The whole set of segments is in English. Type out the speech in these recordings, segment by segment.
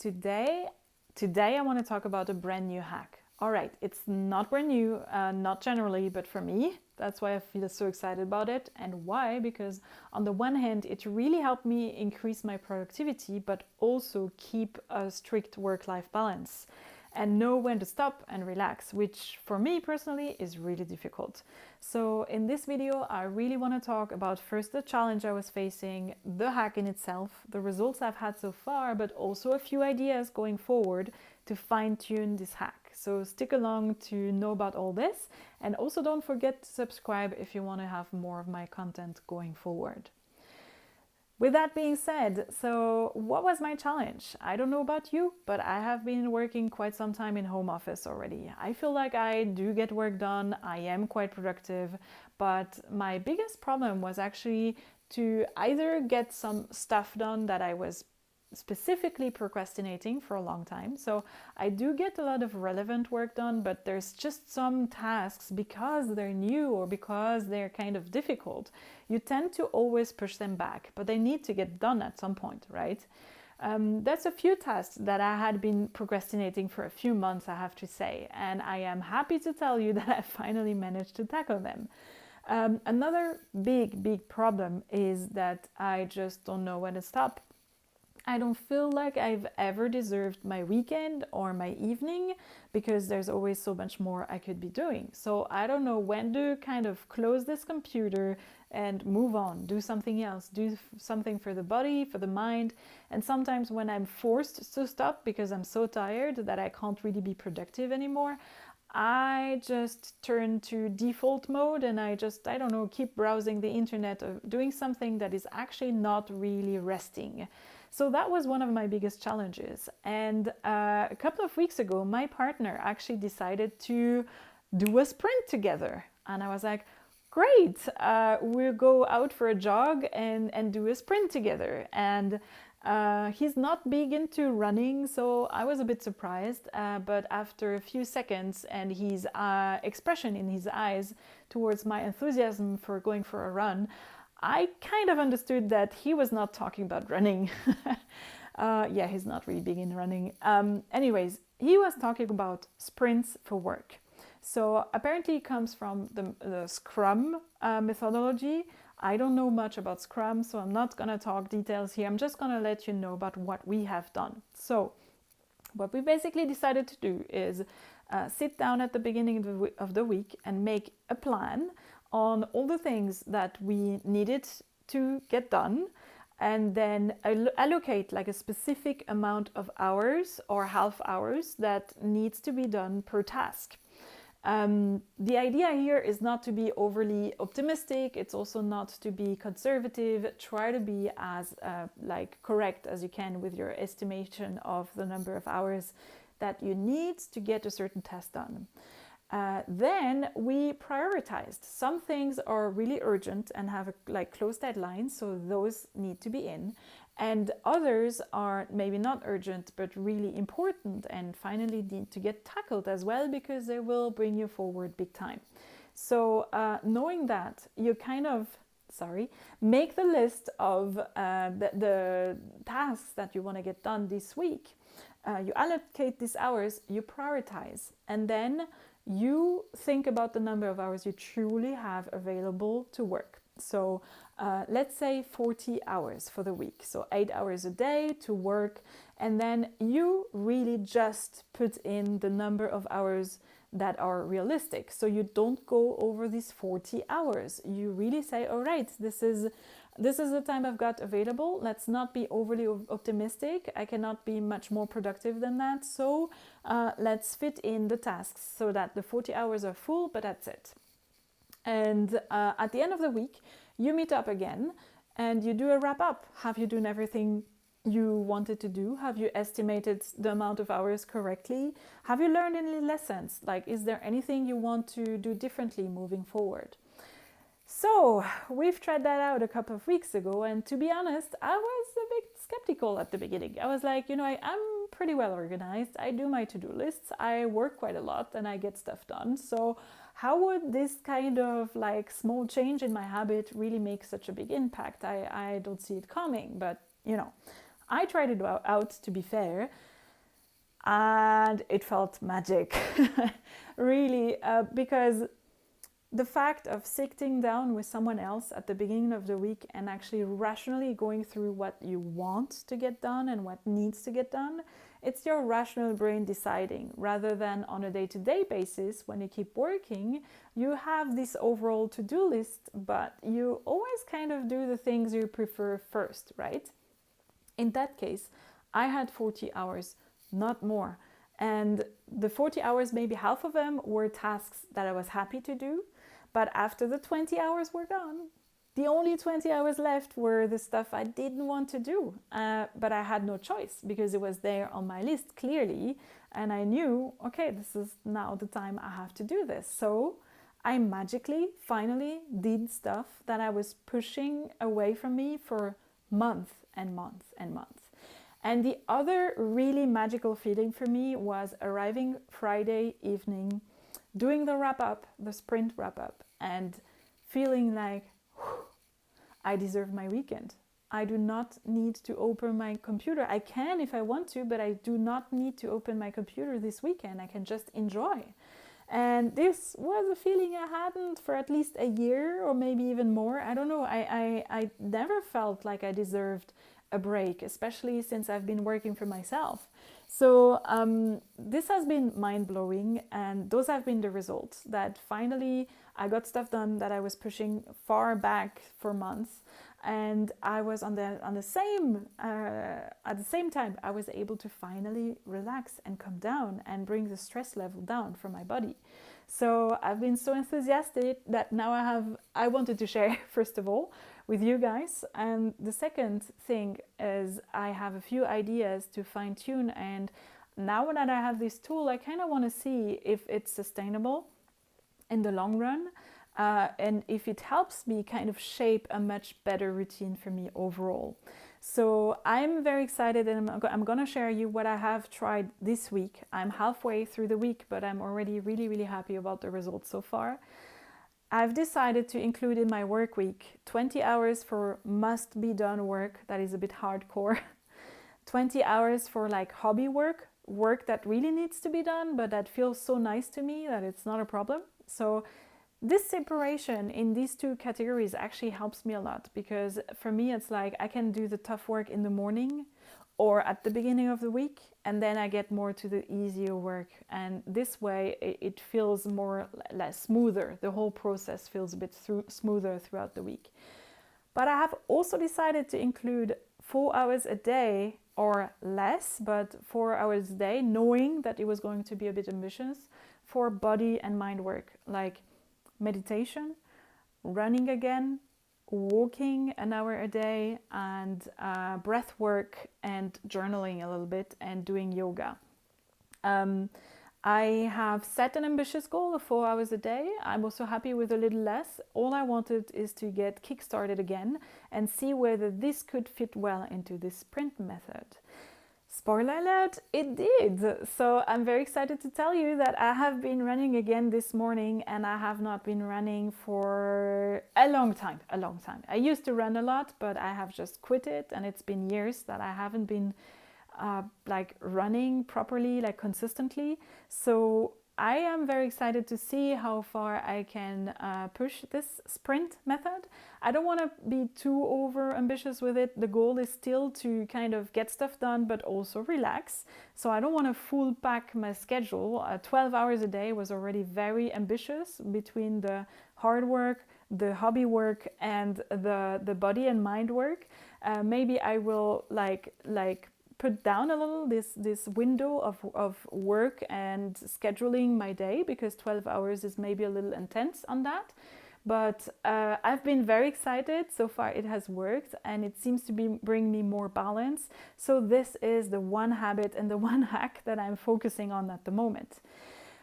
Today I want to talk about a brand new hack. All right, it's not brand new, not generally, but for me, that's why I feel so excited about it. And why? Because on the one hand, it really helped me increase my productivity, but also keep a strict work-life balance and know when to stop and relax, which for me personally is really difficult. So in this video, I really want to talk about first the challenge I was facing, the hack in itself, the results I've had so far, but also a few ideas going forward to fine-tune this hack. So stick along to know about all this, and also don't forget to subscribe if you want to have more of my content going forward. With that being said, so what was my challenge? I don't know about you, but I have been working quite some time in home office already. I feel like I do get work done, I am quite productive, but my biggest problem was actually to either get some stuff done that I was specifically procrastinating for a long time. So I do get a lot of relevant work done, but there's just some tasks, because they're new or because they're kind of difficult, you tend to always push them back, but they need to get done at some point, right? That's a few tasks that I had been procrastinating for a few months, I have to say, and I am happy to tell you that I finally managed to tackle them. Another big problem is that I just don't know when to stop. I don't feel like I've ever deserved my weekend or my evening, because there's always so much more I could be doing. So I don't know when to kind of close this computer and move on, do something else, do something for the body, for the mind. And sometimes when I'm forced to stop because I'm so tired that I can't really be productive anymore, I just turn to default mode and I don't know, keep browsing the internet or doing something that is actually not really resting. So that was one of my biggest challenges. And a couple of weeks ago, my partner actually decided to do a sprint together. And I was like, great, we'll go out for a jog and do a sprint together. And he's not big into running, so I was a bit surprised. But after a few seconds and his expression in his eyes towards my enthusiasm for going for a run, I kind of understood that he was not talking about running. Yeah, he's not really big in running. Anyways, he was talking about sprints for work. So apparently it comes from the Scrum methodology. I don't know much about Scrum, so I'm not going to talk details here. I'm just going to let you know about what we have done. So what we basically decided to do is sit down at the beginning of the week and make a plan on all the things that we needed to get done, and then allocate like a specific amount of hours or half hours that needs to be done per task. The idea here is not to be overly optimistic. It's also not to be conservative. Try to be as correct as you can with your estimation of the number of hours that you need to get a certain task done. Then we prioritized. Some things are really urgent and have close deadlines, so those need to be in. And others are maybe not urgent, but really important and finally need to get tackled as well, because they will bring you forward big time. So knowing that, you make the list of the tasks that you want to get done this week. You allocate these hours, you prioritize, and then you think about the number of hours you truly have available to work. So let's say 40 hours for the week. So 8 hours a day to work. And then you really just put in the number of hours that are realistic. So you don't go over these 40 hours. You really say, all right, this is the time I've got available. Let's not be overly optimistic. I cannot be much more productive than that. So let's fit in the tasks so that the 40 hours are full, but that's it. And at the end of the week, you meet up again and you do a wrap up. Have you done everything you wanted to do? Have you estimated the amount of hours correctly? Have you learned any lessons? Is there anything you want to do differently moving forward? So we've tried that out a couple of weeks ago, and to be honest, I was a bit skeptical at the beginning. I was like, I'm pretty well organized. I do my to-do lists. I work quite a lot and I get stuff done. So how would this kind of small change in my habit really make such a big impact? I don't see it coming, but I tried it out, to be fair, and it felt magic. Really, because the fact of sitting down with someone else at the beginning of the week and actually rationally going through what you want to get done and what needs to get done, it's your rational brain deciding, rather than on a day-to-day basis. When you keep working, you have this overall to-do list, but you always kind of do the things you prefer first, right? In that case, I had 40 hours, not more. And the 40 hours, maybe half of them were tasks that I was happy to do. But after the 20 hours were gone, the only 20 hours left were the stuff I didn't want to do. But I had no choice, because it was there on my list clearly. And I knew, okay, this is now the time I have to do this. So I magically, finally did stuff that I was pushing away from me for months and months and months. And the other really magical feeling for me was arriving Friday evening, doing the wrap-up, the sprint wrap-up, and feeling like, I deserve my weekend. I do not need to open my computer. I can if I want to, but I do not need to open my computer this weekend. I can just enjoy. And this was a feeling I hadn't for at least a year, or maybe even more. I don't know. I never felt like I deserved a break, especially since I've been working for myself. So this has been mind-blowing, and those have been the results, that finally I got stuff done that I was pushing far back for months, and I was at the same time I was able to finally relax and come down and bring the stress level down from my body. So I've been so enthusiastic that now I wanted to share, first of all, with you guys. And the second thing is I have a few ideas to fine tune. And now that I have this tool, I kind of want to see if it's sustainable in the long run, and if it helps me kind of shape a much better routine for me overall. So I'm very excited, and I'm going to share you what I have tried this week. I'm halfway through the week, but I'm already really, really happy about the results so far. I've decided to include in my work week 20 hours for must be done work that is a bit hardcore, 20 hours for like hobby work that really needs to be done, but that feels so nice to me that it's not a problem. So this separation in these two categories actually helps me a lot, because for me it's like I can do the tough work in the morning or at the beginning of the week, and then I get more to the easier work, and this way it feels less smoother. The whole process feels a bit smoother throughout the week. But I have also decided to include 4 hours a day or less, but 4 hours a day, knowing that it was going to be a bit ambitious, for body and mind work, like meditation, running again, walking an hour a day, and breath work and journaling a little bit, and doing yoga. I have set an ambitious goal of 4 hours a day. I'm also happy with a little less. All I wanted is to get kickstarted again and see whether this could fit well into this sprint method. Spoiler alert, it did! So I'm very excited to tell you that I have been running again this morning, and I have not been running for a long time. I used to run a lot, but I have just quit it, and it's been years that I haven't been running properly, consistently. So I am very excited to see how far I can push this sprint method. I don't want to be too over ambitious with it. The goal is still to kind of get stuff done, but also relax. So I don't want to full pack my schedule. 12 hours a day was already very ambitious between the hard work, the hobby work, and the body and mind work. Maybe I will put down a little this window of work and scheduling my day, because 12 hours is maybe a little intense on that. But I've been very excited. So far it has worked, and it seems to bring me more balance. So this is the one habit and the one hack that I'm focusing on at the moment.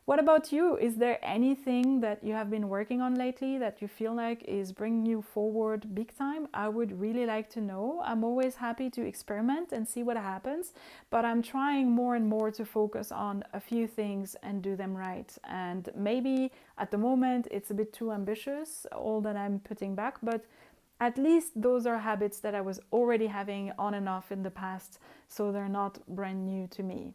What about you? Is there anything that you have been working on lately that you feel like is bringing you forward big time? I would really like to know. I'm always happy to experiment and see what happens, but I'm trying more and more to focus on a few things and do them right. And maybe at the moment it's a bit too ambitious, all that I'm putting back, but at least those are habits that I was already having on and off in the past, so they're not brand new to me.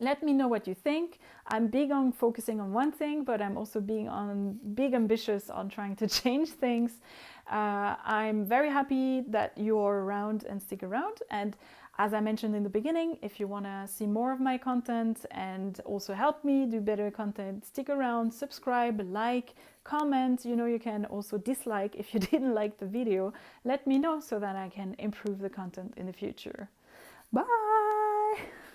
Let me know what you think. I'm big on focusing on one thing, but I'm also big ambitious on trying to change things. I'm very happy that you're around and stick around. And as I mentioned in the beginning, if you want to see more of my content and also help me do better content, stick around, subscribe, like, comment. You can also dislike if you didn't like the video. Let me know so that I can improve the content in the future. Bye!